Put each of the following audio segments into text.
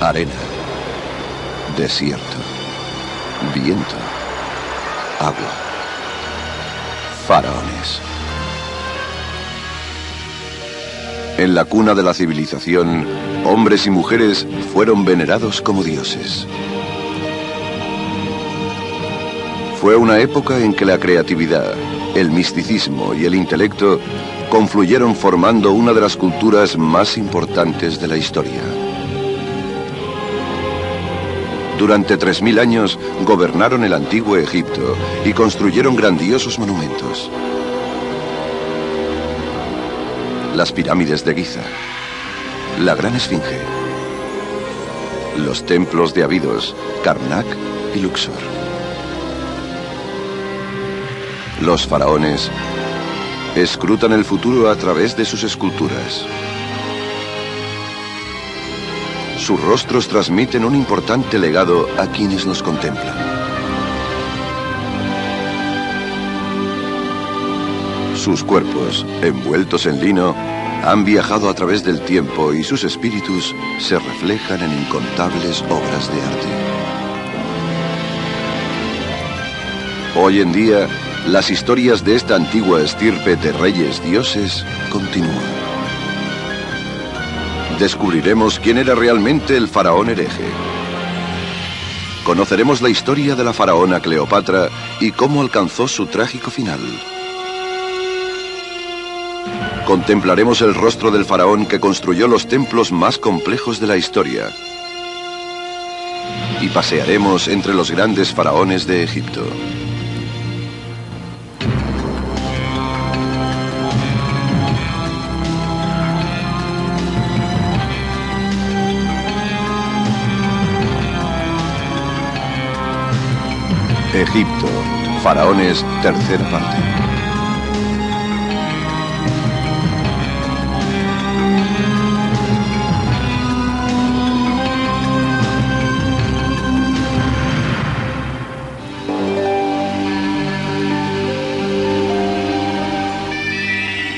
Arena, desierto, viento, agua, faraones. En la cuna de la civilización, hombres y mujeres fueron venerados como dioses. Fue una época en que la creatividad, el misticismo y el intelecto confluyeron formando una de las culturas más importantes de la historia. Durante 3000 años gobernaron el antiguo Egipto y construyeron grandiosos monumentos. Las pirámides de Giza, la Gran Esfinge, los templos de Abidos, Karnak y Luxor. Los faraones escrutan el futuro a través de sus esculturas. Sus rostros transmiten un importante legado a quienes los contemplan. Sus cuerpos, envueltos en lino, han viajado a través del tiempo y sus espíritus se reflejan en incontables obras de arte. Hoy en día, las historias de esta antigua estirpe de reyes dioses continúan. Descubriremos quién era realmente el faraón hereje. Conoceremos la historia de la faraona Cleopatra y cómo alcanzó su trágico final. Contemplaremos el rostro del faraón que construyó los templos más complejos de la historia. Y pasearemos entre los grandes faraones de Egipto. Egipto, faraones, tercera parte.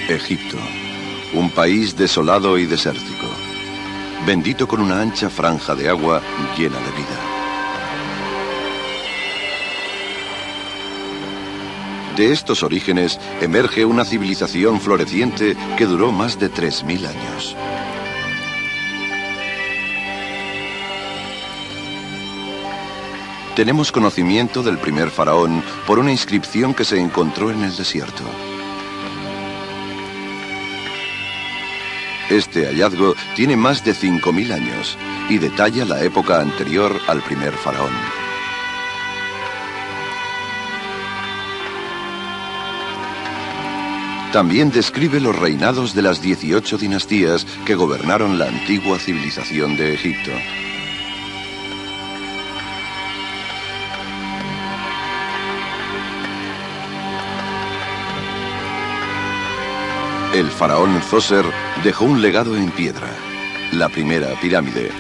Egipto, un país desolado y desértico, bendito con una ancha franja de agua llena de vida. De estos orígenes emerge una civilización floreciente que duró más de 3000 años. Tenemos conocimiento del primer faraón por una inscripción que se encontró en el desierto. Este hallazgo tiene más de 5000 años y detalla la época anterior al primer faraón. También describe los reinados de las 18 dinastías que gobernaron la antigua civilización de Egipto. El faraón Zoser dejó un legado en piedra, la primera pirámide.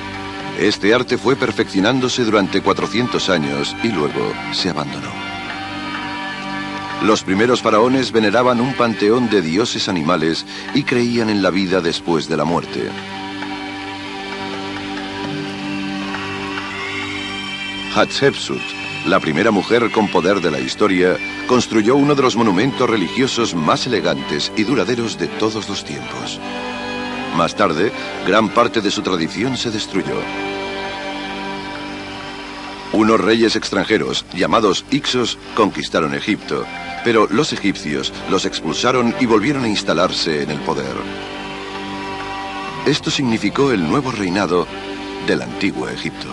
Este arte fue perfeccionándose durante 400 años y luego se abandonó. Los primeros faraones veneraban un panteón de dioses animales y creían en la vida después de la muerte. Hatshepsut, la primera mujer con poder de la historia, construyó uno de los monumentos religiosos más elegantes y duraderos de todos los tiempos. Más tarde, gran parte de su tradición se destruyó. Unos reyes extranjeros, llamados Hyksos, conquistaron Egipto, pero los egipcios los expulsaron y volvieron a instalarse en el poder. Esto significó el nuevo reinado del antiguo Egipto.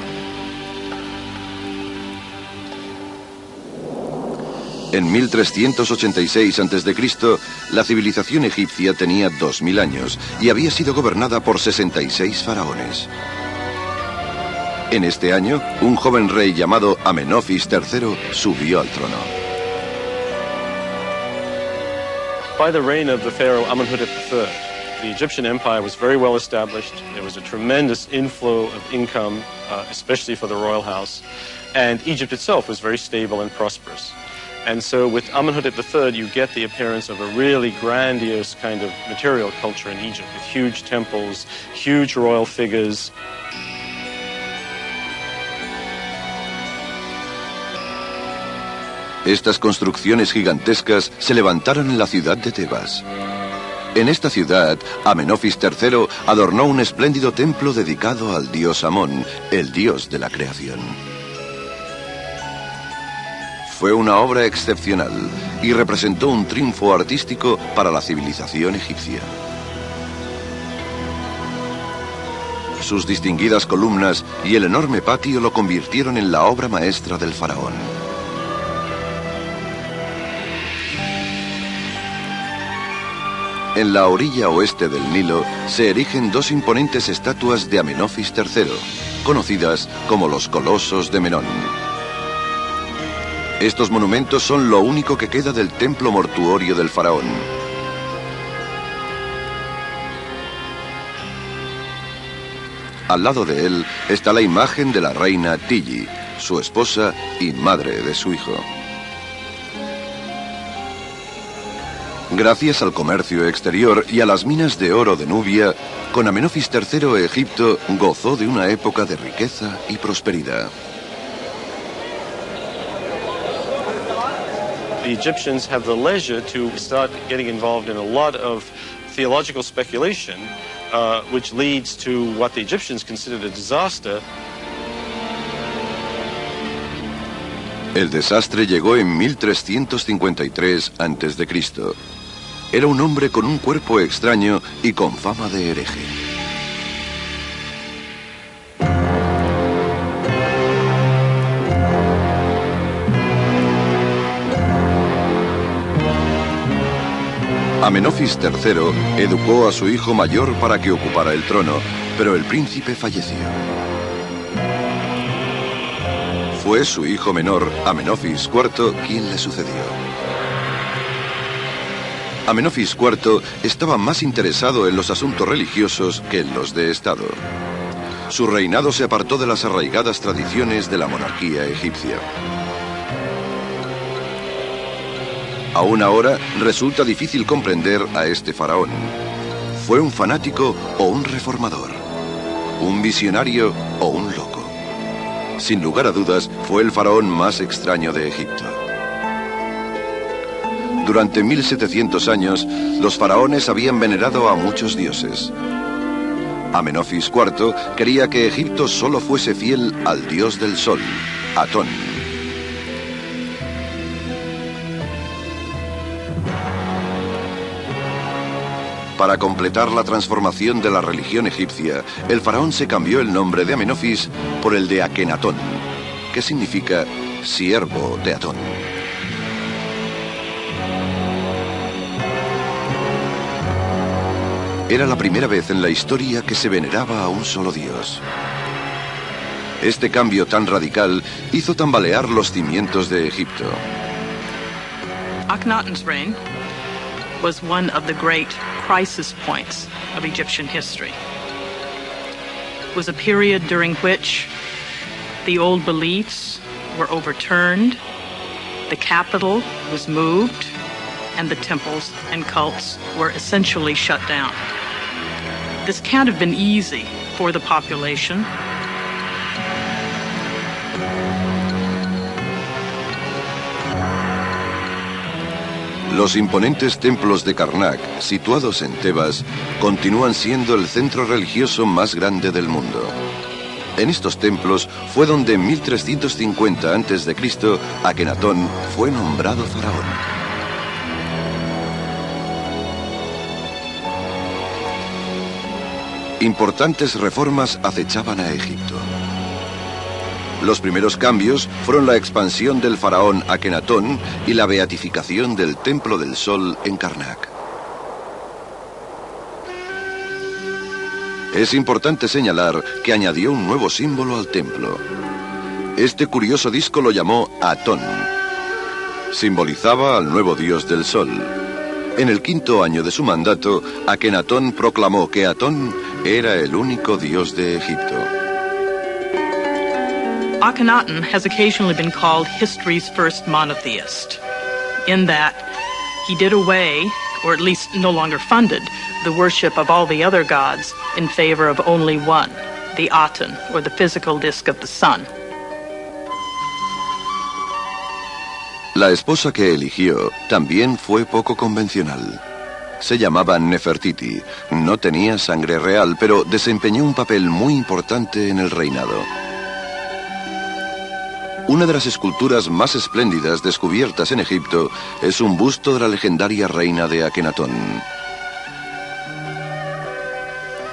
En 1386 a.C., la civilización egipcia tenía 2000 años y había sido gobernada por 66 faraones. En este año, un joven rey llamado Amenofis III subió al trono. By the reign of the pharaoh Amenhotep III, the Egyptian empire was very well established. There was a tremendous inflow of income, especially for the royal house, and Egypt itself was very stable and prosperous. And so with Amenhotep III, you get the appearance of a really grandiose kind of material culture in Egypt, with huge temples, huge royal figures. Estas construcciones gigantescas se levantaron en la ciudad de Tebas. En esta ciudad, Amenofis III adornó un espléndido templo dedicado al dios Amón, el dios de la creación. Fue una obra excepcional y representó un triunfo artístico para la civilización egipcia. Sus distinguidas columnas y el enorme patio lo convirtieron en la obra maestra del faraón. En la orilla oeste del Nilo se erigen dos imponentes estatuas de Amenofis III, conocidas como los Colosos de Menón. Estos monumentos son lo único que queda del templo mortuorio del faraón. Al lado de él está la imagen de la reina Tigi, su esposa y madre de su hijo. Gracias al comercio exterior y a las minas de oro de Nubia, con Amenofis III Egipto gozó de una época de riqueza y prosperidad. The Egyptians have the leisure to start getting involved in a lot of theological speculation, which leads to what the Egyptians considered a disaster. El desastre llegó en 1353 a.C. Era un hombre con un cuerpo extraño y con fama de hereje. Amenofis III educó a su hijo mayor para que ocupara el trono, pero el príncipe falleció. Fue su hijo menor, Amenofis IV, quien le sucedió. Amenofis IV estaba más interesado en los asuntos religiosos que en los de Estado. Su reinado se apartó de las arraigadas tradiciones de la monarquía egipcia. Aún ahora resulta difícil comprender a este faraón. ¿Fue un fanático o un reformador? ¿Un visionario o un loco? Sin lugar a dudas, fue el faraón más extraño de Egipto. Durante 1700 años, los faraones habían venerado a muchos dioses. Amenofis IV quería que Egipto solo fuese fiel al dios del sol, Atón. Para completar la transformación de la religión egipcia, el faraón se cambió el nombre de Amenofis por el de Akenatón, que significa siervo de Atón. Era la primera vez en la historia que se veneraba a un solo dios. Este cambio tan radical hizo tambalear los cimientos de Egipto. Akhenaten's reign was one of the great crisis points of Egyptian history. It was a period during which the old beliefs were overturned, the capital was moved, and the temples and cults were essentially shut down. This can't have been easy for the population. Los imponentes templos de Karnak, situados en Tebas, continúan siendo el centro religioso más grande del mundo. En estos templos fue donde en 1350 a.C. Akenatón fue nombrado faraón. Importantes reformas acechaban a Egipto. Los primeros cambios fueron la expansión del faraón Akenatón y la beatificación del Templo del Sol en Karnak. Es importante señalar que añadió un nuevo símbolo al templo. Este curioso disco lo llamó Atón. Simbolizaba al nuevo dios del sol. En el 5º año de su mandato, Akenatón proclamó que Atón era el único dios de Egipto. Akhenaten has occasionally been called history's first monotheist, in that he did away, or at least no longer funded, the worship of all the other gods in favor of only one, the Aten, or the physical disk of the sun. La esposa que eligió también fue poco convencional. Se llamaba Nefertiti. No tenía sangre real, pero desempeñó un papel muy importante en el reinado. Una de las esculturas más espléndidas descubiertas en Egipto es un busto de la legendaria reina de Akenatón.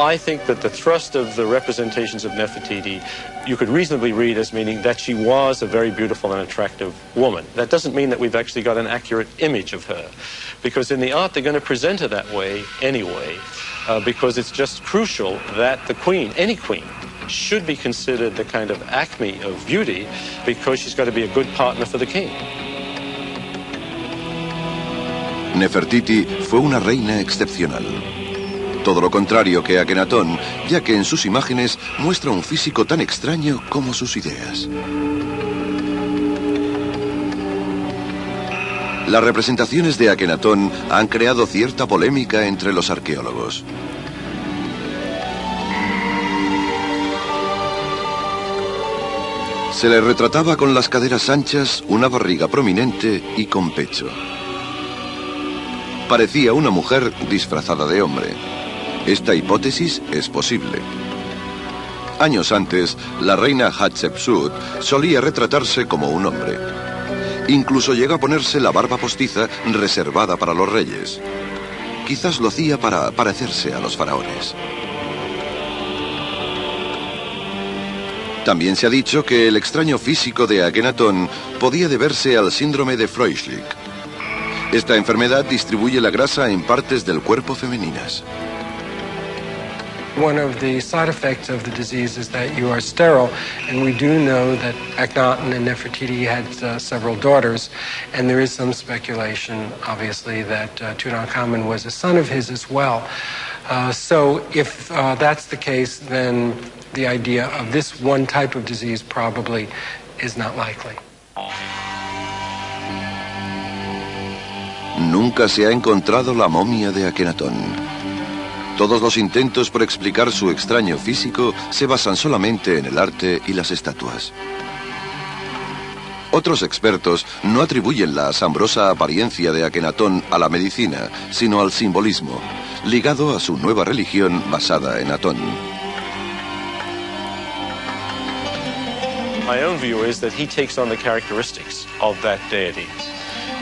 I think that the thrust of the representations of Nefertiti you could reasonably read as meaning that she was a very beautiful and attractive woman. That doesn't mean that we've actually got an accurate image of her, because in the art they're going to present her that way anyway, because it's just crucial that the queen, any queen, should be considered the kind of acme of beauty, because she's got to be a good partner for the king. Nefertiti fue una reina excepcional. Todo lo contrario que Akenatón, ya que en sus imágenes muestra un físico tan extraño como sus ideas. Las representaciones de Akenatón han creado cierta polémica entre los arqueólogos. Se le retrataba con las caderas anchas, una barriga prominente y con pecho. Parecía una mujer disfrazada de hombre. Esta hipótesis es posible. Años antes, la reina Hatshepsut solía retratarse como un hombre. Incluso llegó a ponerse la barba postiza reservada para los reyes. Quizás lo hacía para parecerse a los faraones. También se ha dicho que el extraño físico de Akenatón podía deberse al síndrome de Freuchlich. Esta enfermedad distribuye la grasa en partes del cuerpo femeninas. One of the side effects of the disease is that you are sterile, and we do know that Akhenaten and Nefertiti had several daughters, and there is some speculation, obviously, that Tutankhamun was a son of his as well. So if that's the case, then the idea of this one type of disease probably is not likely. Nunca se ha encontrado la momia de Akenatón. Todos los intentos por explicar su extraño físico se basan solamente en el arte y las estatuas. Otros expertos no atribuyen la asombrosa apariencia de Akenatón a la medicina, sino al simbolismo, ligado a su nueva religión basada en Atón. My own view is that he takes on the characteristics of that deity.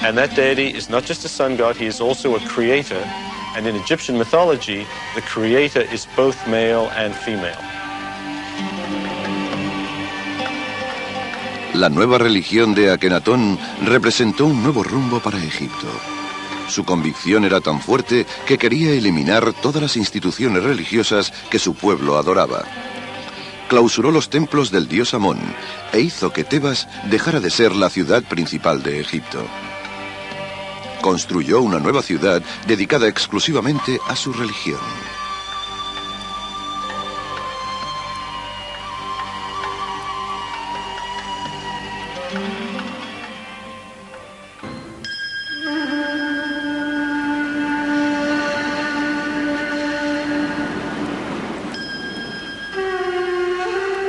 And that deity is not just a sun god, he is also a creator. And in Egyptian mythology, the creator is both male and female. La nueva religión de Akenatón representó un nuevo rumbo para Egipto. Su convicción era tan fuerte que quería eliminar todas las instituciones religiosas que su pueblo adoraba. Clausuró los templos del dios Amón e hizo que Tebas dejara de ser la ciudad principal de Egipto. Construyó una nueva ciudad dedicada exclusivamente a su religión.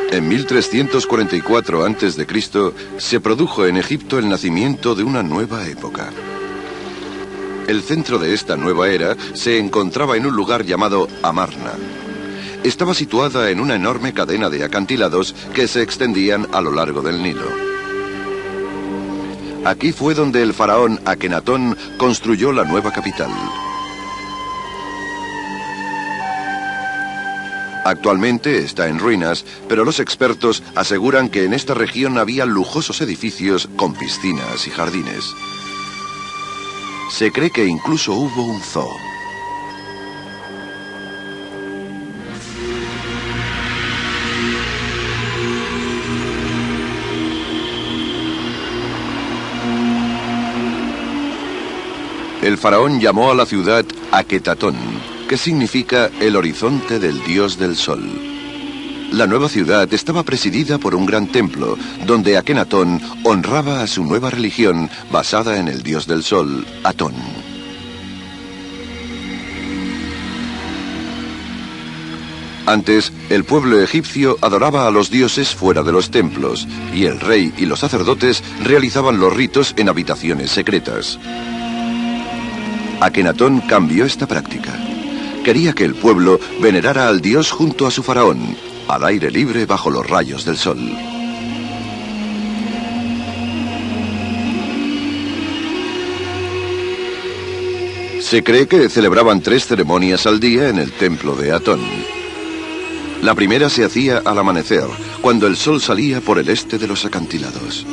En 1344 a.C. se produjo en Egipto el nacimiento de una nueva época. El centro de esta nueva era se encontraba en un lugar llamado Amarna. Estaba situada en una enorme cadena de acantilados que se extendían a lo largo del Nilo. Aquí fue donde el faraón Akenatón construyó la nueva capital. Actualmente está en ruinas, pero los expertos aseguran que en esta región había lujosos edificios con piscinas y jardines. Se cree que incluso hubo un zoo. El faraón llamó a la ciudad Aketatón, que significa el horizonte del dios del sol. La nueva ciudad estaba presidida por un gran templo, donde Akenatón honraba a su nueva religión basada en el dios del sol, Atón. Antes, el pueblo egipcio adoraba a los dioses fuera de los templos, y el rey y los sacerdotes realizaban los ritos en habitaciones secretas. Akenatón cambió esta práctica. Quería que el pueblo venerara al dios junto a su faraón, al aire libre bajo los rayos del sol. Se cree que celebraban 3 ceremonias al día en el templo de Atón. La primera se hacía al amanecer, cuando el sol salía por el este de los acantilados.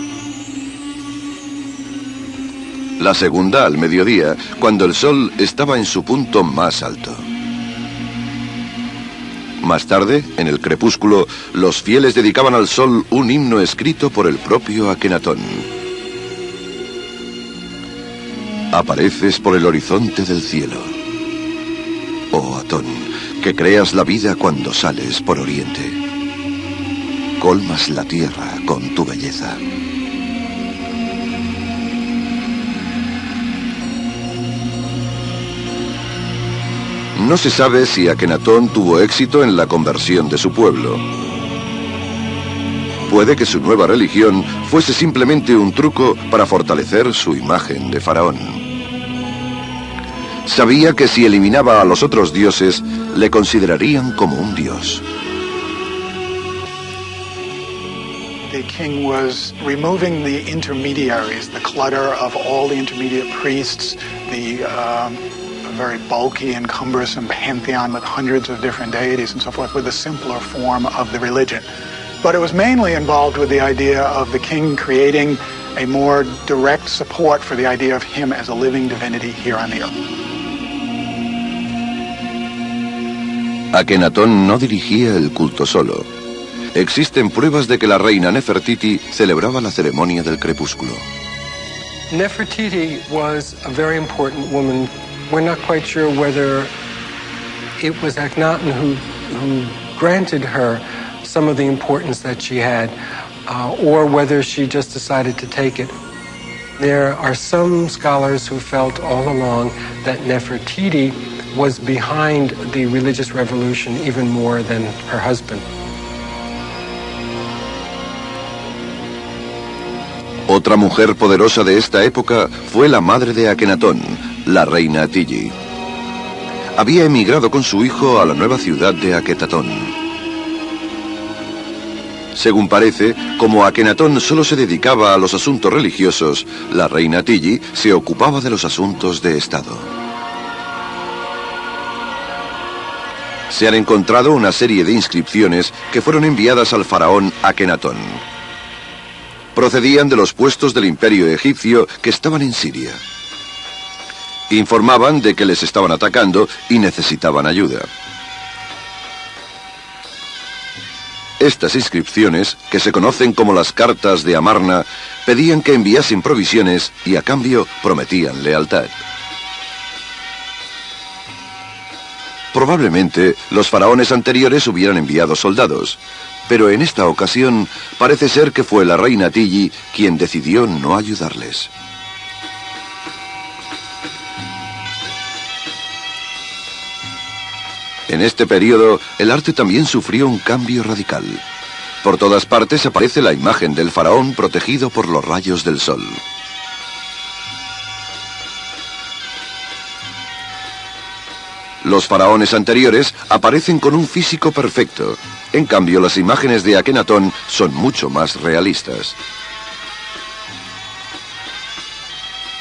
La segunda al mediodía, cuando el sol estaba en su punto más alto. Más tarde, en el crepúsculo, los fieles dedicaban al sol un himno escrito por el propio Akenatón. Apareces por el horizonte del cielo. Oh Atón, que creas la vida cuando sales por oriente. Colmas la tierra con tu belleza. No se sabe si Akenatón tuvo éxito en la conversión de su pueblo. Puede que su nueva religión fuese simplemente un truco para fortalecer su imagen de faraón. Sabía que si eliminaba a los otros dioses, le considerarían como un dios. The king was removing the intermediaries, the clutter of all the intermediate priests, the very bulky and cumbersome pantheon with hundreds of different deities and so forth, with a simpler form of the religion. But it was mainly involved with the idea of the king creating a more direct support for the idea of him as a living divinity here on the earth. Akenatón no dirigía el culto solo. Existen pruebas de que la reina Nefertiti celebraba la ceremonia del crepúsculo. Nefertiti was a very important woman. We're not quite sure whether it was Akhenaten who granted her some of the importance that she had, or whether she just decided to take it. There are some scholars who felt all along that Nefertiti was behind the religious revolution even more than her husband. Otra mujer poderosa de esta época fue la madre de Akenatón, la reina Tiji. Había emigrado con su hijo a la nueva ciudad de Aketatón. Según parece, como Akenatón solo se dedicaba a los asuntos religiosos, la reina Tiji se ocupaba de los asuntos de Estado. Se han encontrado una serie de inscripciones que fueron enviadas al faraón Akenatón. Procedían de los puestos del imperio egipcio que estaban en Siria. Informaban de que les estaban atacando y necesitaban ayuda. Estas inscripciones, que se conocen como las cartas de Amarna, pedían que enviasen provisiones y a cambio prometían lealtad. Probablemente los faraones anteriores hubieran enviado soldados, pero en esta ocasión parece ser que fue la reina Tiji quien decidió no ayudarles. En este periodo, el arte también sufrió un cambio radical. Por todas partes aparece la imagen del faraón protegido por los rayos del sol. Los faraones anteriores aparecen con un físico perfecto. En cambio, las imágenes de Akenatón son mucho más realistas.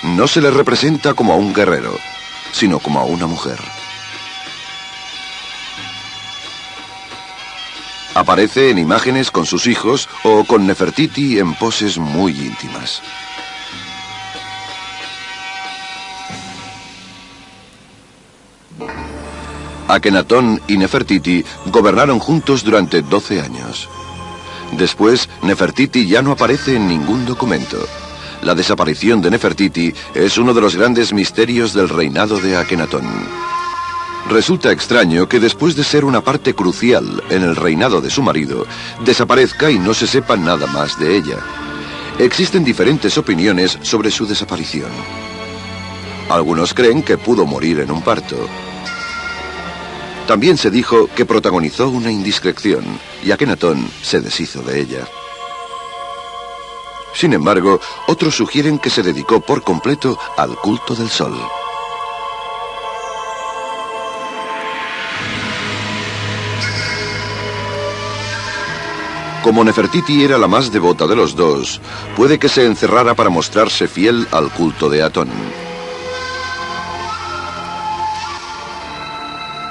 No se le representa como a un guerrero, sino como a una mujer. Aparece en imágenes con sus hijos o con Nefertiti en poses muy íntimas. Akenatón y Nefertiti gobernaron juntos durante 12 años. Después, Nefertiti ya no aparece en ningún documento. La desaparición de Nefertiti es uno de los grandes misterios del reinado de Akenatón. Resulta extraño que después de ser una parte crucial en el reinado de su marido, desaparezca y no se sepa nada más de ella. Existen diferentes opiniones sobre su desaparición. Algunos creen que pudo morir en un parto. También se dijo que protagonizó una indiscreción y Akenatón se deshizo de ella. Sin embargo, otros sugieren que se dedicó por completo al culto del sol. Como Nefertiti era la más devota de los dos, puede que se encerrara para mostrarse fiel al culto de Atón.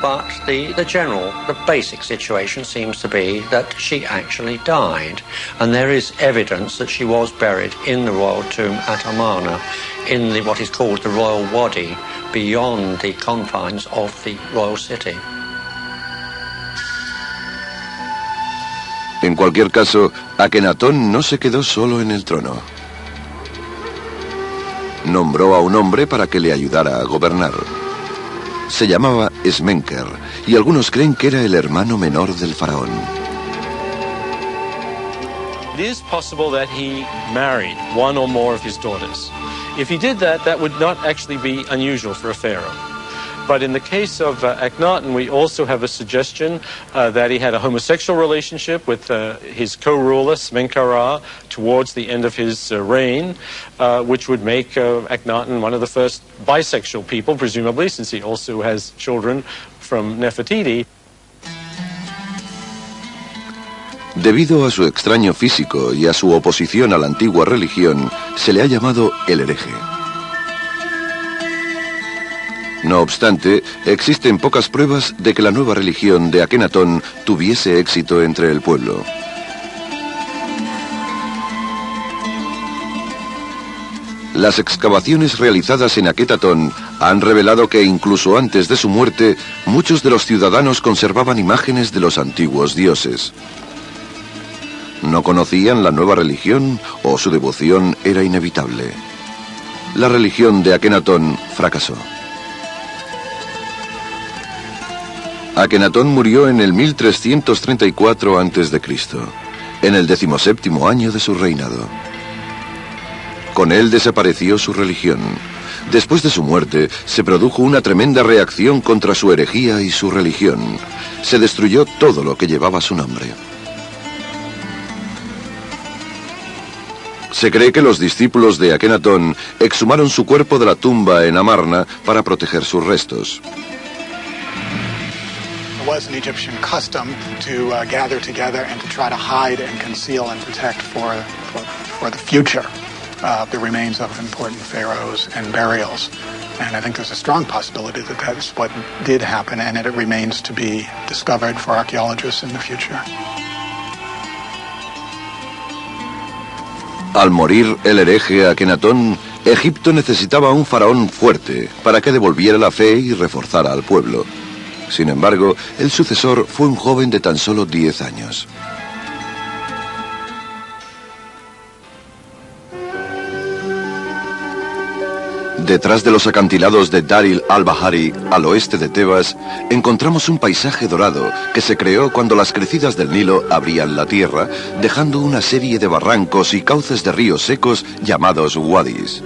But the basic situation seems to be that she actually died. And there is evidence that she was buried in the royal tomb at Amarna, in what is called the royal wadi, beyond the confines of the royal city. En cualquier caso, Akenatón no se quedó solo en el trono. Nombró a un hombre para que le ayudara a gobernar. Se llamaba Smenker, y algunos creen que era el hermano menor del faraón. It is possible that he married one or more of his daughters. If he did that, that would not actually be unusual for a pharaoh. But in the case of Akhenaten, we also have a suggestion that he had a homosexual relationship with his co-ruler, Smenkhara, towards the end of his reign, which would make Akhenaten one of the first bisexual people, presumably, since he also has children from Nefertiti. Debido a su extraño físico y a su oposición a la antigua religión, se le ha llamado el hereje. No obstante, existen pocas pruebas de que la nueva religión de Akenatón tuviese éxito entre el pueblo. Las excavaciones realizadas en Akenatón han revelado que incluso antes de su muerte, muchos de los ciudadanos conservaban imágenes de los antiguos dioses. No conocían la nueva religión o su devoción era inevitable. La religión de Akenatón fracasó. Akenatón murió en el 1334 a.C., en el 17º año de su reinado. Con él desapareció su religión. Después de su muerte, se produjo una tremenda reacción contra su herejía y su religión. Se destruyó todo lo que llevaba su nombre. Se cree que los discípulos de Akenatón exhumaron su cuerpo de la tumba en Amarna para proteger sus restos. It was an Egyptian custom to gather together and to try to hide and conceal and protect for the future the remains of important pharaohs and burials. And I think there's a strong possibility that that's what did happen, and it remains to be discovered for archaeologists in the future. Al morir el hereje Akenatón, Egipto necesitaba un faraón fuerte para que devolviera la fe y reforzara al pueblo. Sin embargo, el sucesor fue un joven de tan solo 10 años. Detrás de los acantilados de Daril al-Bahari, al oeste de Tebas, encontramos un paisaje dorado que se creó cuando las crecidas del Nilo abrían la tierra, dejando una serie de barrancos y cauces de ríos secos llamados wadis.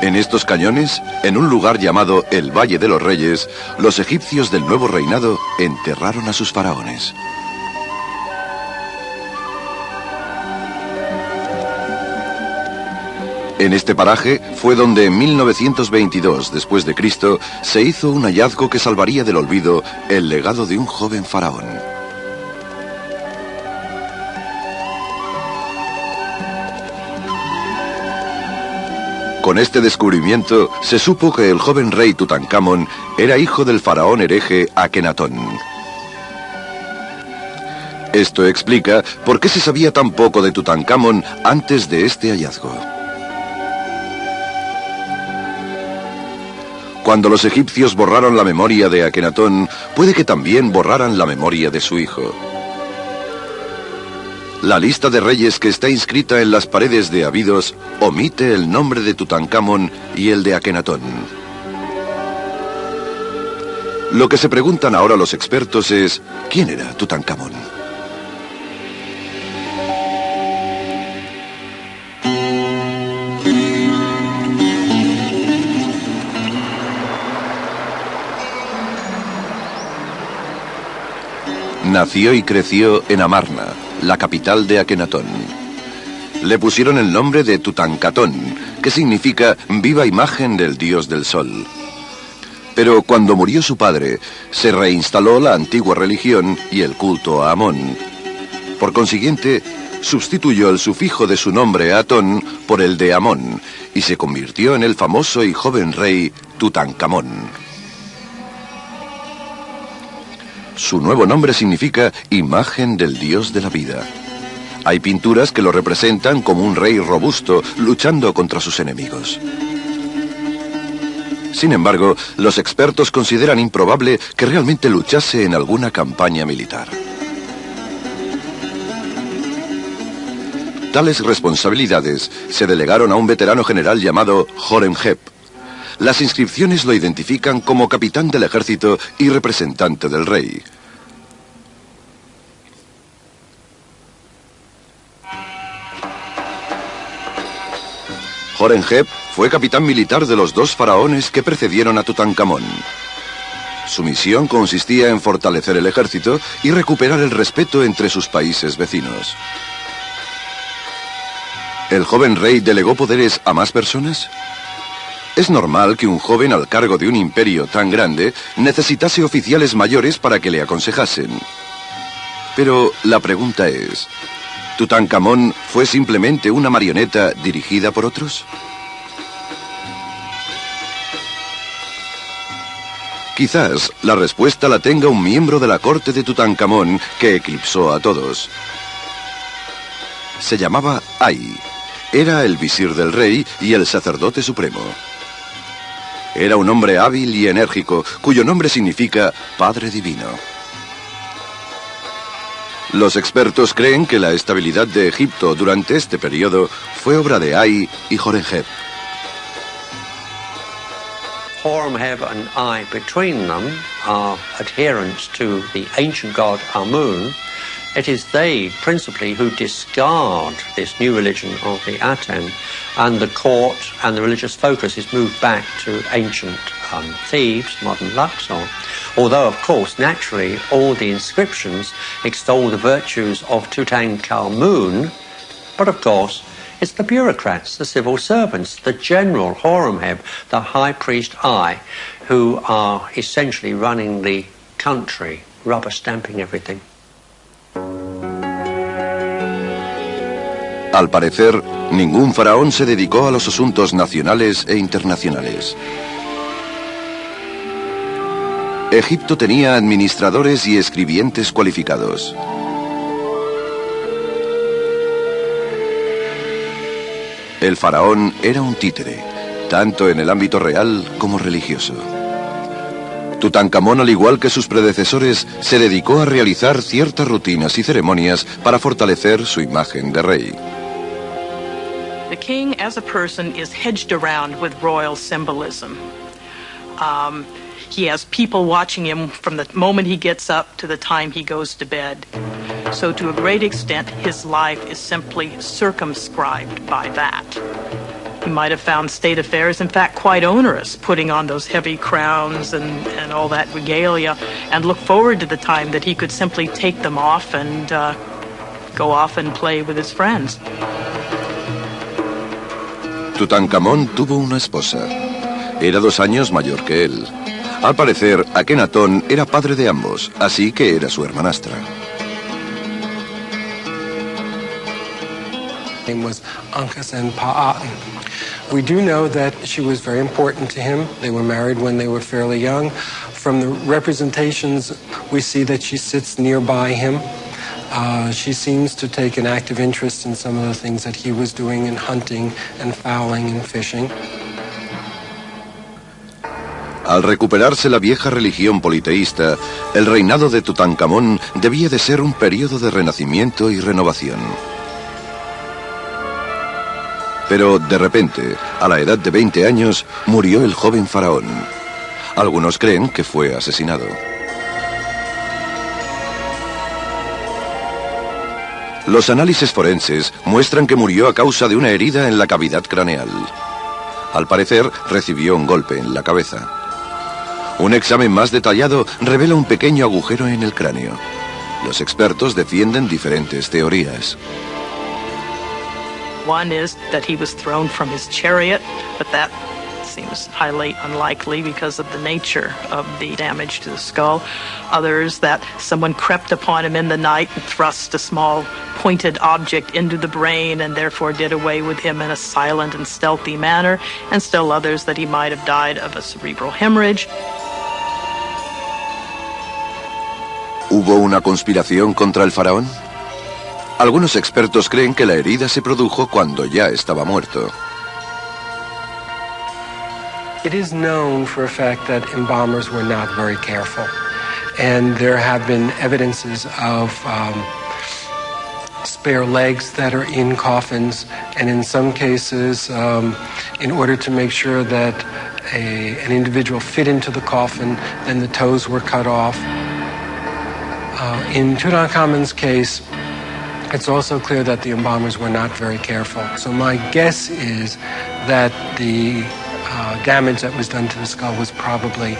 En estos cañones, en un lugar llamado el Valle de los Reyes, los egipcios del nuevo reinado enterraron a sus faraones. En este paraje fue donde en 1922 después de Cristo se hizo un hallazgo que salvaría del olvido el legado de un joven faraón. Con este descubrimiento se supo que el joven rey Tutankamón era hijo del faraón hereje Akenatón. Esto explica por qué se sabía tan poco de Tutankamón antes de este hallazgo. Cuando los egipcios borraron la memoria de Akenatón, puede que también borraran la memoria de su hijo. La lista de reyes que está inscrita en las paredes de Abidos omite el nombre de Tutankamón y el de Akenatón. Lo que se preguntan ahora los expertos es, ¿quién era Tutankamón? Nació y creció en Amarna, la capital de Akenatón. Le pusieron el nombre de Tutankamón, que significa viva imagen del dios del sol. Pero cuando murió su padre, se reinstaló la antigua religión y el culto a Amón. Por consiguiente, sustituyó el sufijo de su nombre Atón por el de Amón y se convirtió en el famoso y joven rey Tutankamón. Su nuevo nombre significa imagen del dios de la vida. Hay pinturas que lo representan como un rey robusto luchando contra sus enemigos. Sin embargo, los expertos consideran improbable que realmente luchase en alguna campaña militar. Tales responsabilidades se delegaron a un veterano general llamado Horemheb. Las inscripciones lo identifican como capitán del ejército y representante del rey. Horemheb fue capitán militar de los 2 faraones que precedieron a Tutankamón. Su misión consistía en fortalecer el ejército y recuperar el respeto entre sus países vecinos. ¿El joven rey delegó poderes a más personas? Es normal que un joven al cargo de un imperio tan grande necesitase oficiales mayores para que le aconsejasen. Pero la pregunta es, ¿Tutankamón fue simplemente una marioneta dirigida por otros? Quizás la respuesta la tenga un miembro de la corte de Tutankamón que eclipsó a todos. Se llamaba Ay. Era el visir del rey y el sacerdote supremo. Era un hombre hábil y enérgico, cuyo nombre significa Padre Divino. Los expertos creen que la estabilidad de Egipto durante este periodo fue obra de Ay y Horemheb. Horemheb and Ay, between them, are adherents to the ancient god Amun. It is they, principally, who discard this new religion of the Aten, and the court and the religious focus is moved back to ancient Thebes, modern Luxor. Although, of course, naturally, all the inscriptions extol the virtues of Tutankhamun, but of course, it's the bureaucrats, the civil servants, the general Horemheb, the high priest Ay, who are essentially running the country, rubber stamping everything. Al parecer, ningún faraón se dedicó a los asuntos nacionales e internacionales. Egipto tenía administradores y escribientes cualificados. El faraón era un títere, tanto en el ámbito real como religioso. Tutankamón, al igual que sus predecesores, se dedicó a realizar ciertas rutinas y ceremonias para fortalecer su imagen de rey. The king as a person is hedged around with royal symbolism. He has people watching him from the moment he gets up to the time he goes to bed. So to a great extent, his life is simply circumscribed by that. He might have found state affairs, in fact, quite onerous, putting on those heavy crowns and all that regalia, and look forward to the time that he could simply take them off and go off and play with his friends. Tutankamón tuvo una esposa. Era 2 años mayor que él. Al parecer, Akenatón era padre de ambos, así que era su hermanastra. Name was Ankhesenpa'at. We do know that she was very important to him. They were married when they were fairly young. From the representations, we see that she sits nearby him. She seems to take an active interest in some of the things that he was doing in hunting and fowling and fishing. Al recuperarse la vieja religión politeísta, el reinado de Tutankamón debía de ser un periodo de renacimiento y renovación. Pero de repente, a la edad de 20 años, murió el joven faraón. Algunos creen que fue asesinado. Los análisis forenses muestran que murió a causa de una herida en la cavidad craneal. Al parecer, recibió un golpe en la cabeza. Un examen más detallado revela un pequeño agujero en el cráneo. Los expertos defienden diferentes teorías. One is that he was thrown from his chariot, but that seems highly unlikely because of the nature of the damage to the skull. Others that someone crept upon him in the night and thrust a small pointed object into the brain and therefore did away with him in a silent and stealthy manner. And still others that he might have died of a cerebral hemorrhage. ¿Hubo una conspiración contra el faraón? Algunos expertos creen que la herida se produjo cuando ya estaba muerto. It is known for a fact that embalmers were not very careful. And there have been evidences of spare legs that are in coffins. And in some cases, in order to make sure that an individual fit into the coffin, then the toes were cut off. In Tutankhamun's case, it's also clear that the embalmers were not very careful. So my guess is that the damage that was done to the skull was probably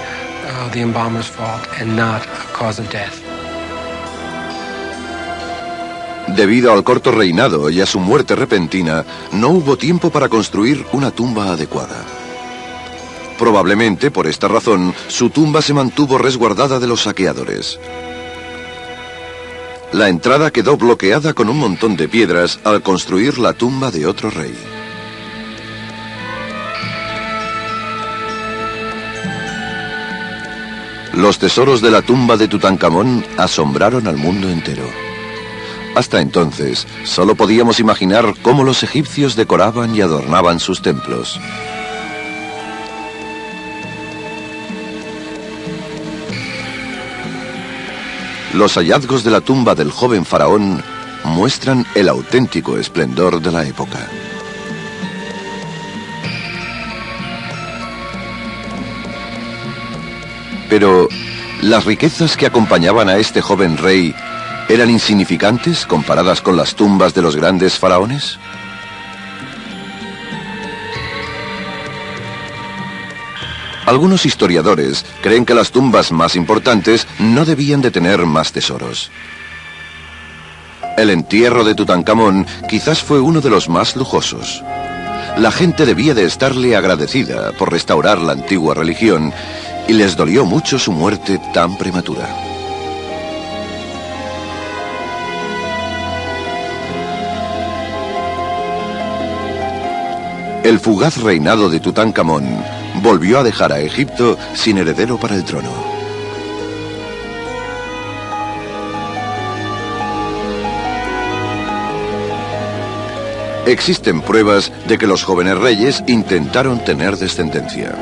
the embalmer's fault and not a cause of death. Debido al corto reinado y a su muerte repentina, no hubo tiempo para construir una tumba adecuada. Probablemente por esta razón, su tumba se mantuvo resguardada de los saqueadores. La entrada quedó bloqueada con un montón de piedras al construir la tumba de otro rey. Los tesoros de la tumba de Tutankamón asombraron al mundo entero. Hasta entonces, solo podíamos imaginar cómo los egipcios decoraban y adornaban sus templos. Los hallazgos de la tumba del joven faraón muestran el auténtico esplendor de la época. Pero, ¿las riquezas que acompañaban a este joven rey eran insignificantes comparadas con las tumbas de los grandes faraones? Algunos historiadores creen que las tumbas más importantes no debían de tener más tesoros. El entierro de Tutankamón quizás fue uno de los más lujosos. La gente debía de estarle agradecida por restaurar la antigua religión y les dolió mucho su muerte tan prematura. El fugaz reinado de Tutankamón volvió a dejar a Egipto sin heredero para el trono. Existen pruebas de que los jóvenes reyes intentaron tener descendencia.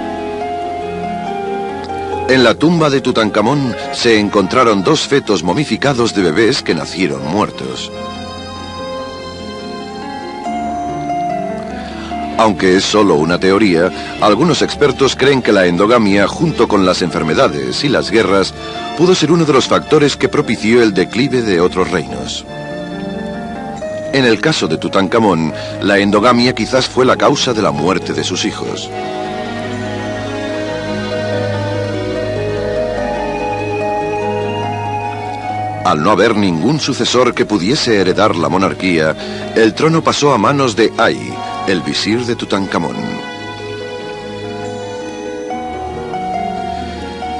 En la tumba de Tutankamón se encontraron dos fetos momificados de bebés que nacieron muertos. Aunque es solo una teoría, algunos expertos creen que la endogamia, junto con las enfermedades y las guerras, pudo ser uno de los factores que propició el declive de otros reinos. En el caso de Tutankamón, la endogamia quizás fue la causa de la muerte de sus hijos. Al no haber ningún sucesor que pudiese heredar la monarquía, el trono pasó a manos de Ay, el visir de Tutankamón.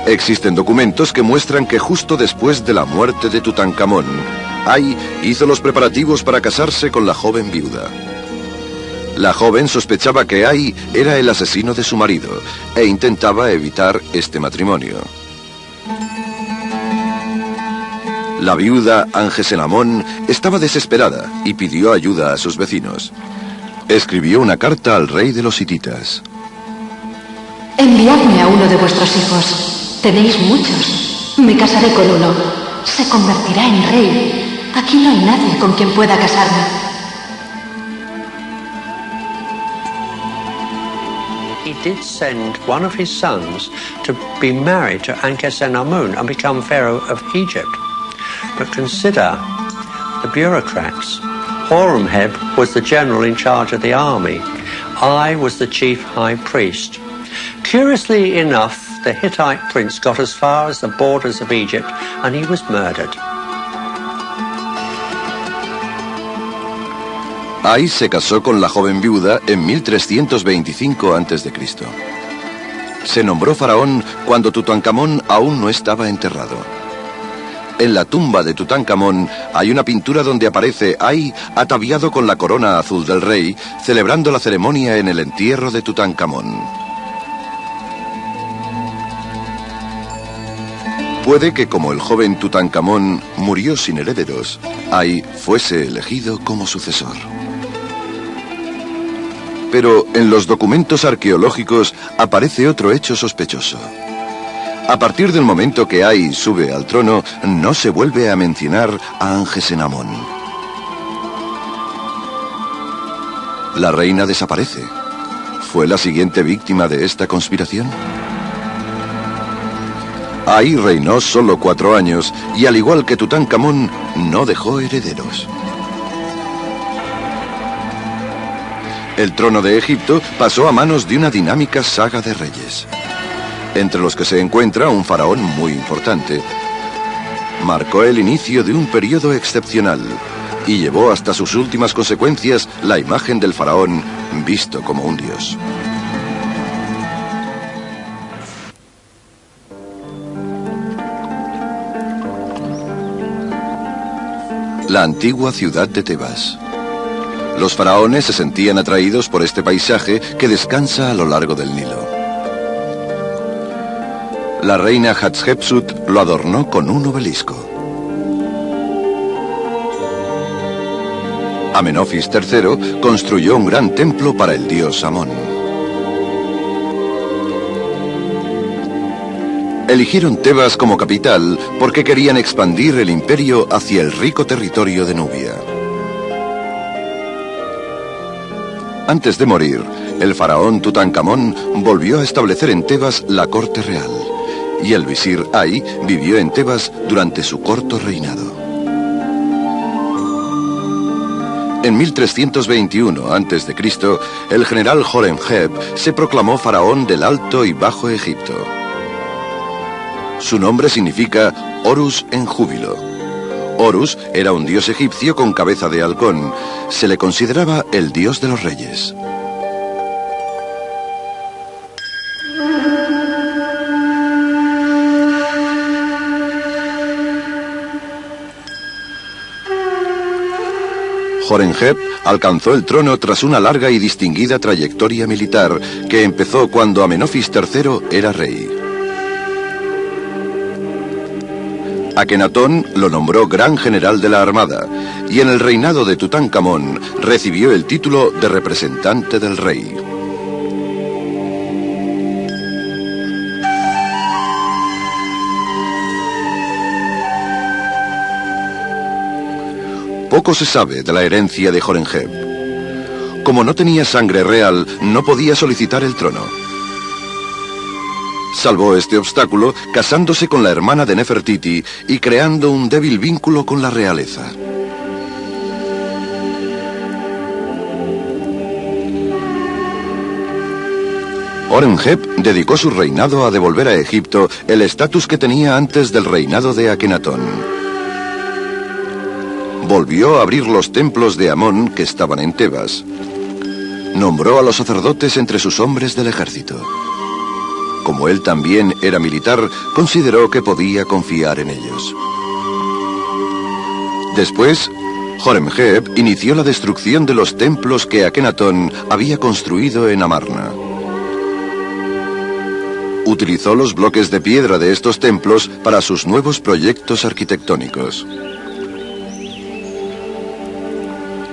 Existen documentos que muestran que justo después de la muerte de Tutankamón, Ay hizo los preparativos para casarse con la joven viuda. La joven sospechaba que Ay era el asesino de su marido e intentaba evitar este matrimonio. La viuda Angesenamón estaba desesperada y pidió ayuda a sus vecinos. Escribió una carta al rey de los hititas. Enviadme a uno de vuestros hijos. Tenéis muchos. Me casaré con uno. Se convertirá en rey. Aquí no hay nadie con quien pueda casarme. He did send one of his sons to be married to Ankesenamun and become Pharaoh of Egypt. But consider the bureaucrats. Horemheb was the general in charge of the army. I was the chief high priest. Curiously enough, the Hittite prince got as far as the borders of Egypt and he was murdered. Ay se casó con la joven viuda en 1325 a.C. Se nombró faraón cuando Tutankamón aún no estaba enterrado. En la tumba de Tutankamón hay una pintura donde aparece Ay ataviado con la corona azul del rey, celebrando la ceremonia en el entierro de Tutankamón. Puede que como el joven Tutankamón murió sin herederos, Ay fuese elegido como sucesor. Pero en los documentos arqueológicos aparece otro hecho sospechoso. A partir del momento que Ay sube al trono, no se vuelve a mencionar a Angesenamón. La reina desaparece. ¿Fue la siguiente víctima de esta conspiración? Ay reinó solo 4 años y al igual que Tutankamón, no dejó herederos. El trono de Egipto pasó a manos de una dinámica saga de reyes, entre los que se encuentra un faraón muy importante. Marcó el inicio de un periodo excepcional y llevó hasta sus últimas consecuencias la imagen del faraón visto como un dios. La antigua ciudad de Tebas. Los faraones se sentían atraídos por este paisaje que descansa a lo largo del Nilo. La reina Hatshepsut lo adornó con un obelisco. Amenofis III construyó un gran templo para el dios Amón. Eligieron Tebas como capital porque querían expandir el imperio hacia el rico territorio de Nubia. Antes de morir, el faraón Tutankamón volvió a establecer en Tebas la corte real, y el visir Ay vivió en Tebas durante su corto reinado. En 1321 a.C., el general Horemheb se proclamó faraón del Alto y Bajo Egipto. Su nombre significa Horus en júbilo. Horus era un dios egipcio con cabeza de halcón. Se le consideraba el dios de los reyes. Horemheb alcanzó el trono tras una larga y distinguida trayectoria militar que empezó cuando Amenofis III era rey. Akenatón lo nombró gran general de la armada y en el reinado de Tutankamón recibió el título de representante del rey. Poco se sabe de la herencia de Horemheb. Como no tenía sangre real, no podía solicitar el trono. Salvó este obstáculo casándose con la hermana de Nefertiti y creando un débil vínculo con la realeza. Horemheb dedicó su reinado a devolver a Egipto el estatus que tenía antes del reinado de Akenatón. Volvió a abrir los templos de Amón que estaban en Tebas. Nombró a los sacerdotes entre sus hombres del ejército. Como él también era militar, consideró que podía confiar en ellos. Después, Horemheb inició la destrucción de los templos que Akenatón había construido en Amarna. Utilizó los bloques de piedra de estos templos para sus nuevos proyectos arquitectónicos.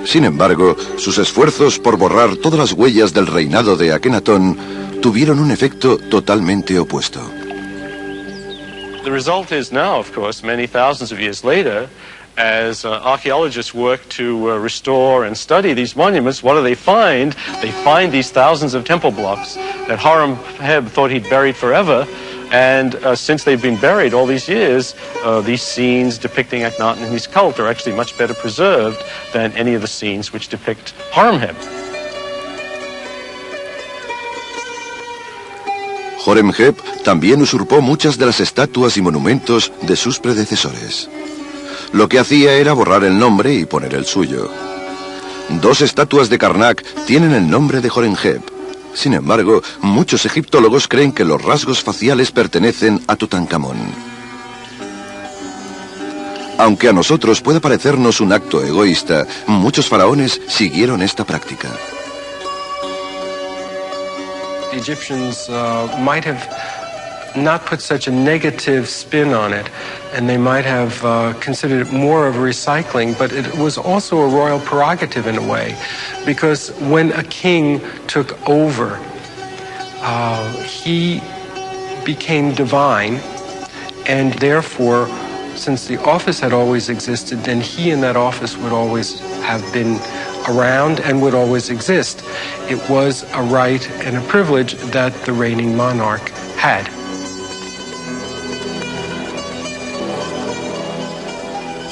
Sin embargo, sus esfuerzos por borrar todas las huellas del reinado de Akenatón tuvieron un efecto totalmente opuesto. The result is now, of course, many thousands of years later, as archaeologists work to restore and study these monuments, what do they find? They find these thousands of temple blocks that Horemheb thought he'd buried forever, and since they've been buried all these years, these scenes depicting Akhenaten and his cult are actually much better preserved than any of the scenes which depict Horemheb. Horemheb también usurpó muchas de las estatuas y monumentos de sus predecesores. Lo que hacía era borrar el nombre y poner el suyo. 2 estatuas de Karnak tienen el nombre de Horemheb. Sin embargo, muchos egiptólogos creen que los rasgos faciales pertenecen a Tutankamón. Aunque a nosotros puede parecernos un acto egoísta, muchos faraones siguieron esta práctica. The Egyptians might have not put such a negative spin on it, and they might have considered it more of a recycling, but it was also a royal prerogative in a way, because when a king took over, he became divine, and therefore, since the office had always existed, then he in that office would always have been around and would always exist. It was a right and a privilege that the reigning monarch had.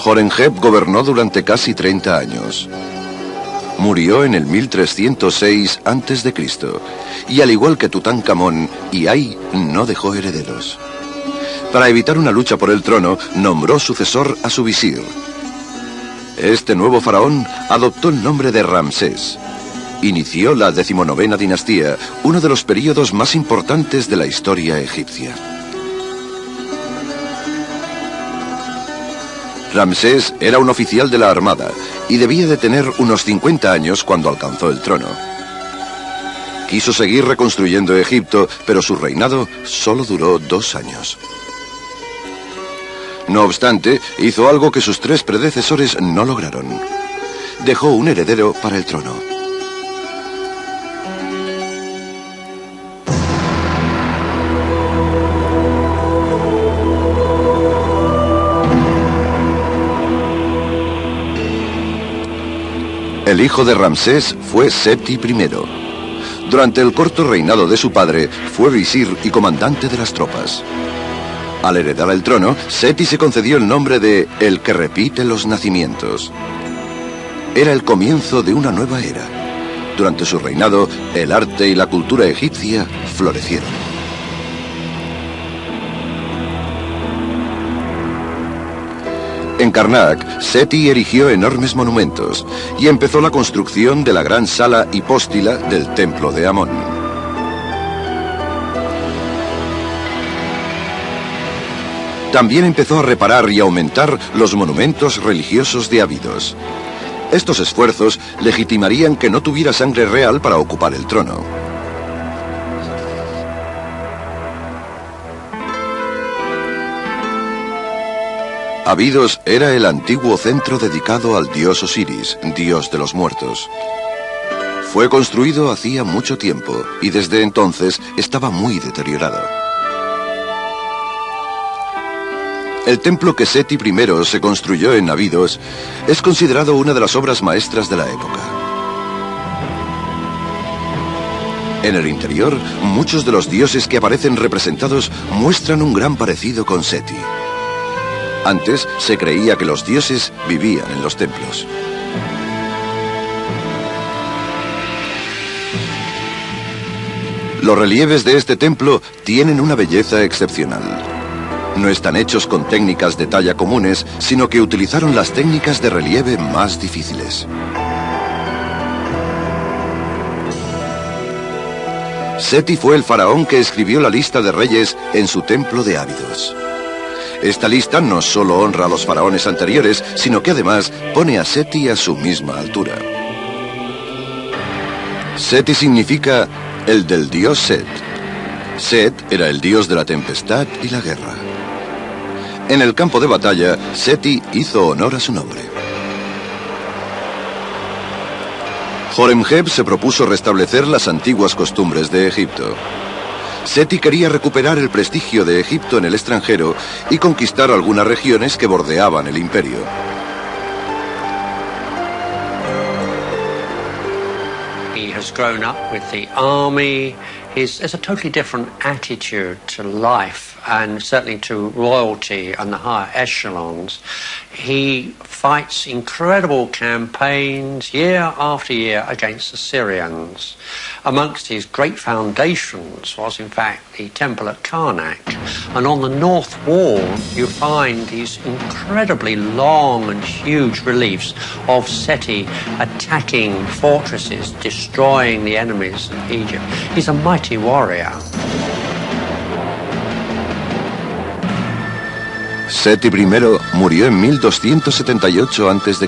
Horemheb gobernó durante casi 30 años. Murió en el 1306 a.C. y al igual que Tutankamón, Iai no dejó herederos. Para evitar una lucha por el trono, nombró sucesor a su visir. Este nuevo faraón adoptó el nombre de Ramsés. Inició la 19ª dinastía, uno de los períodos más importantes de la historia egipcia. Ramsés era un oficial de la armada y debía de tener unos 50 años cuando alcanzó el trono. Quiso seguir reconstruyendo Egipto, pero su reinado solo duró 2 años. No obstante, hizo algo que sus 3 predecesores no lograron. Dejó un heredero para el trono. El hijo de Ramsés fue Seti I. Durante el corto reinado de su padre, fue visir y comandante de las tropas. Al heredar el trono, Seti se concedió el nombre de el que repite los nacimientos. Era el comienzo de una nueva era. Durante su reinado, el arte y la cultura egipcia florecieron. En Karnak, Seti erigió enormes monumentos y empezó la construcción de la gran sala hipóstila del templo de Amón. También empezó a reparar y aumentar los monumentos religiosos de Abidos. Estos esfuerzos legitimarían que no tuviera sangre real para ocupar el trono. Abidos era el antiguo centro dedicado al dios Osiris, dios de los muertos. Fue construido hacía mucho tiempo y desde entonces estaba muy deteriorado. El templo que Seti I se construyó en Abidos es considerado una de las obras maestras de la época. En el interior, muchos de los dioses que aparecen representados muestran un gran parecido con Seti. Antes se creía que los dioses vivían en los templos. Los relieves de este templo tienen una belleza excepcional. No están hechos con técnicas de talla comunes, sino que utilizaron las técnicas de relieve más difíciles. Seti fue el faraón que escribió la lista de reyes en su templo de Abidos. Esta lista no solo honra a los faraones anteriores, sino que además pone a Seti a su misma altura. Seti significa el del dios Set. Set era el dios de la tempestad y la guerra. En el campo de batalla, Seti hizo honor a su nombre. Horemheb se propuso restablecer las antiguas costumbres de Egipto. Seti quería recuperar el prestigio de Egipto en el extranjero y conquistar algunas regiones que bordeaban el imperio. He has grown up with the army. There's a totally different attitude to life and certainly to royalty and the higher echelons. He fights incredible campaigns year after year against the Syrians. Amongst his great foundations was, in fact, the temple at Karnak. And on the north wall, you find these incredibly long and huge reliefs of Seti attacking fortresses, destroying the enemies of Egypt. He's a mighty warrior. Seti I murió en 1278 a.C.,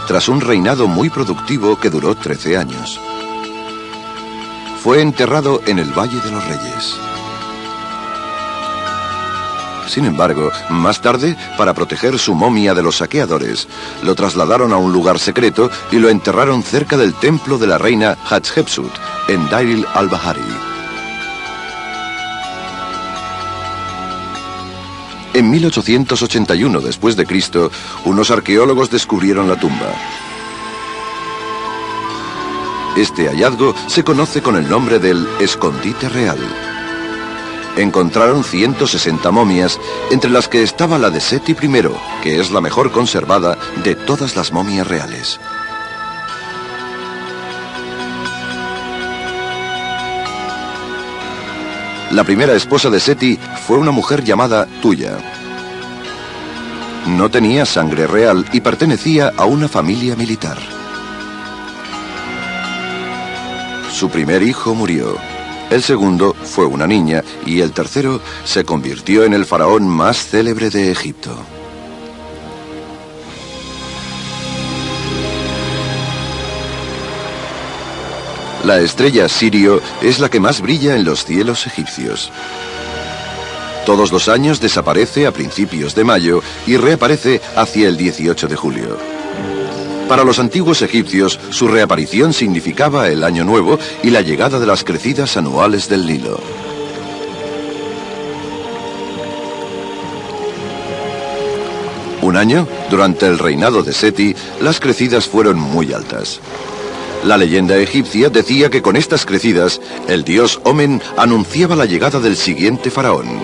tras un reinado muy productivo que duró 13 años. Fue enterrado en el Valle de los Reyes. Sin embargo, más tarde, para proteger su momia de los saqueadores, lo trasladaron a un lugar secreto y lo enterraron cerca del templo de la reina Hatshepsut, en Deir al-Bahari. En 1881 después de Cristo, unos arqueólogos descubrieron la tumba. Este hallazgo se conoce con el nombre del escondite real. Encontraron 160 momias, entre las que estaba la de Seti I, que es la mejor conservada de todas las momias reales. La primera esposa de Seti fue una mujer llamada Tuya. No tenía sangre real y pertenecía a una familia militar. Su primer hijo murió, el segundo fue una niña y el tercero se convirtió en el faraón más célebre de Egipto. La estrella Sirio es la que más brilla en los cielos egipcios. Todos los años desaparece a principios de mayo y reaparece hacia el 18 de julio. Para los antiguos egipcios, su reaparición significaba el Año Nuevo y la llegada de las crecidas anuales del Nilo. Un año, durante el reinado de Seti, las crecidas fueron muy altas. La leyenda egipcia decía que con estas crecidas, el dios Omen anunciaba la llegada del siguiente faraón.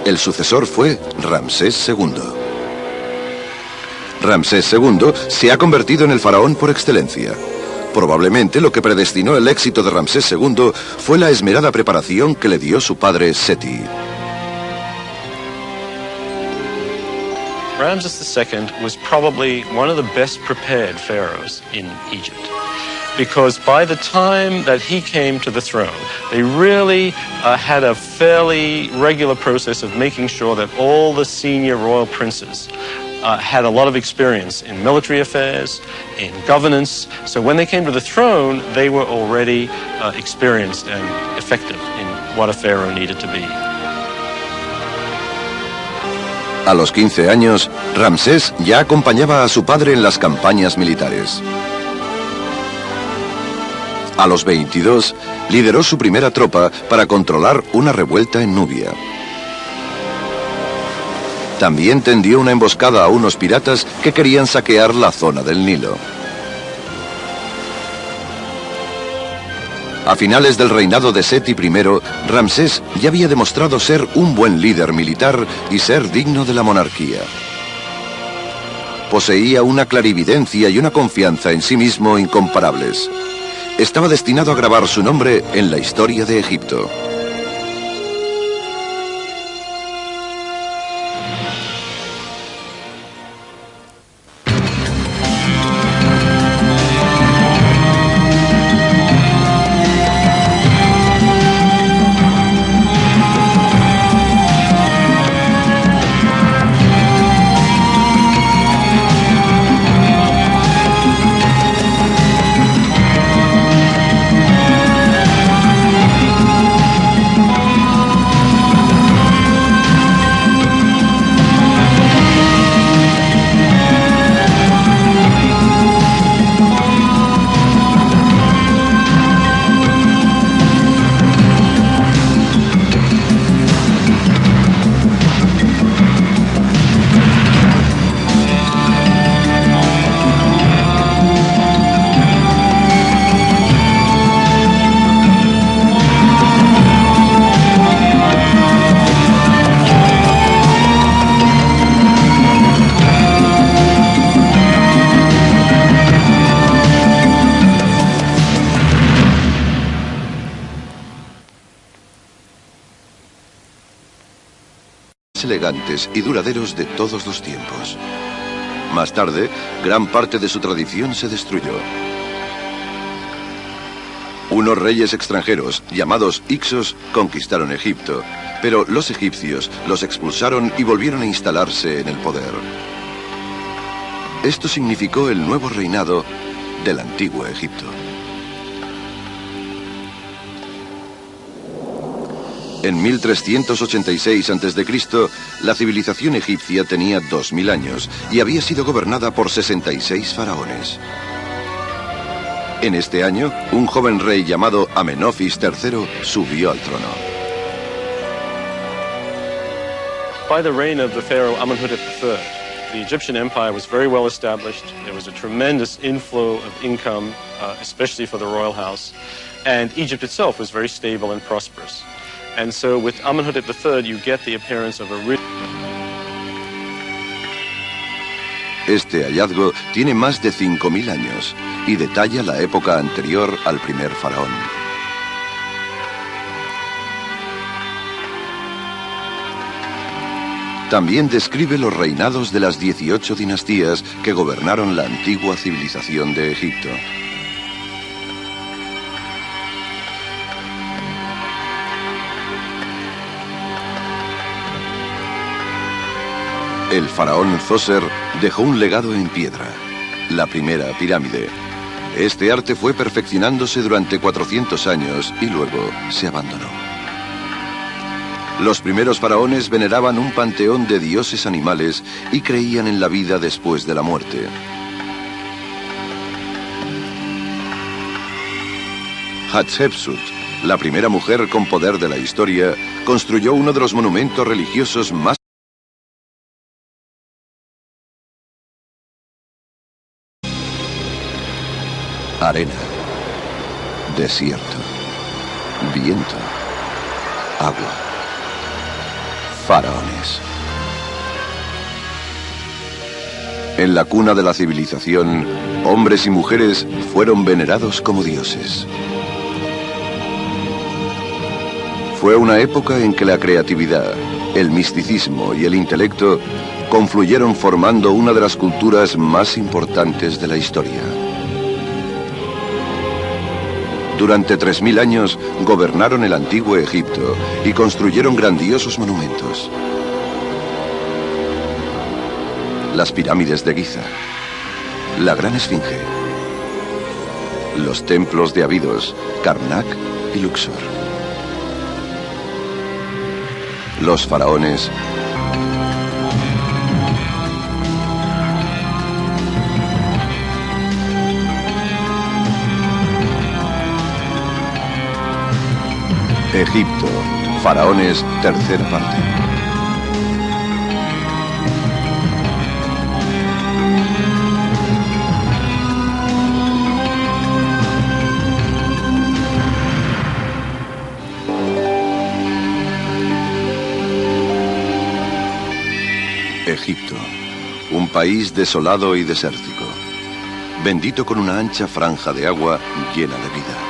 El sucesor fue Ramsés II. Ramsés II se ha convertido en el faraón por excelencia. Probablemente lo que predestinó el éxito de Ramsés II fue la esmerada preparación que le dio su padre Seti. Ramses II was probably one of the best prepared pharaohs in Egypt, because by the time that he came to the throne, they really had a fairly regular process of making sure that all the senior royal princes had a lot of experience in military affairs, in governance. So when they came to the throne, they were already experienced and effective in what a pharaoh needed to be. A los 15 años, Ramsés ya acompañaba a su padre en las campañas militares. A los 22, lideró su primera tropa para controlar una revuelta en Nubia. También tendió una emboscada a unos piratas que querían saquear la zona del Nilo. A finales del reinado de Seti I, Ramsés ya había demostrado ser un buen líder militar y ser digno de la monarquía. Poseía una clarividencia y una confianza en sí mismo incomparables. Estaba destinado a grabar su nombre en la historia de Egipto. elegantes y duraderos de todos los tiempos. Más tarde, gran parte de su tradición se destruyó. Unos reyes extranjeros, llamados Hicsos, conquistaron Egipto, pero los egipcios los expulsaron y volvieron a instalarse en el poder. Esto significó el nuevo reinado del antiguo Egipto. En 1386 a.C., la civilización egipcia tenía 2000 años y había sido gobernada por 66 faraones. En este año, un joven rey llamado Amenofis III subió al trono. By the reign of the pharaoh Amenhotep III, the Egyptian empire was very well established. There was a tremendous inflow of income, especially for the royal house, and Egypt itself was very stable and prosperous. And so with Amenhotep III, you get the appearance of a rich... Este hallazgo tiene más de 5000 años y detalla la época anterior al primer faraón. También describe los reinados de las 18 dinastías que gobernaron la antigua civilización de Egipto. El faraón Zoser dejó un legado en piedra, la primera pirámide. Este arte fue perfeccionándose durante 400 años y luego se abandonó. Los primeros faraones veneraban un panteón de dioses animales y creían en la vida después de la muerte. Hatshepsut, la primera mujer con poder de la historia, construyó uno de los monumentos religiosos más arena, desierto, viento, agua, faraones. En la cuna de la civilización, hombres y mujeres fueron venerados como dioses. Fue una época en que la creatividad, el misticismo y el intelecto confluyeron formando una de las culturas más importantes de la historia. Durante 3000 años gobernaron el antiguo Egipto y construyeron grandiosos monumentos. Las pirámides de Giza, la Gran Esfinge, los templos de Abidos, Karnak y Luxor. Los faraones Egipto, faraones, tercera parte. Egipto, un país desolado y desértico, bendito con una ancha franja de agua llena de vida.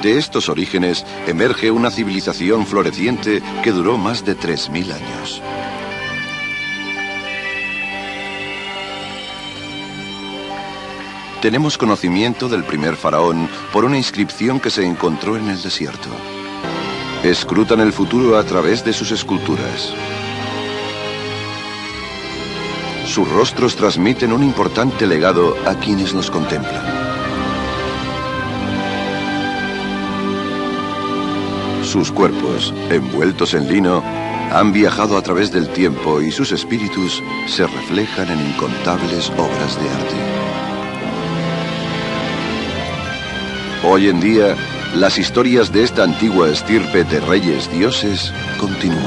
De estos orígenes emerge una civilización floreciente que duró más de 3000 años. Tenemos conocimiento del primer faraón por una inscripción que se encontró en el desierto. Escrutan el futuro a través de sus esculturas. Sus rostros transmiten un importante legado a quienes los contemplan. Sus cuerpos, envueltos en lino, han viajado a través del tiempo y sus espíritus se reflejan en incontables obras de arte. Hoy en día, las historias de esta antigua estirpe de reyes dioses continúan.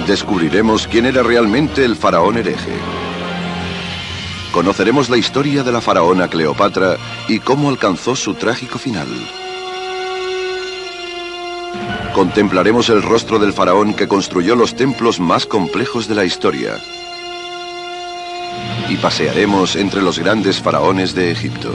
Descubriremos quién era realmente el faraón hereje. Conoceremos la historia de la faraona Cleopatra y cómo alcanzó su trágico final. Contemplaremos el rostro del faraón que construyó los templos más complejos de la historia. Y pasearemos entre los grandes faraones de Egipto.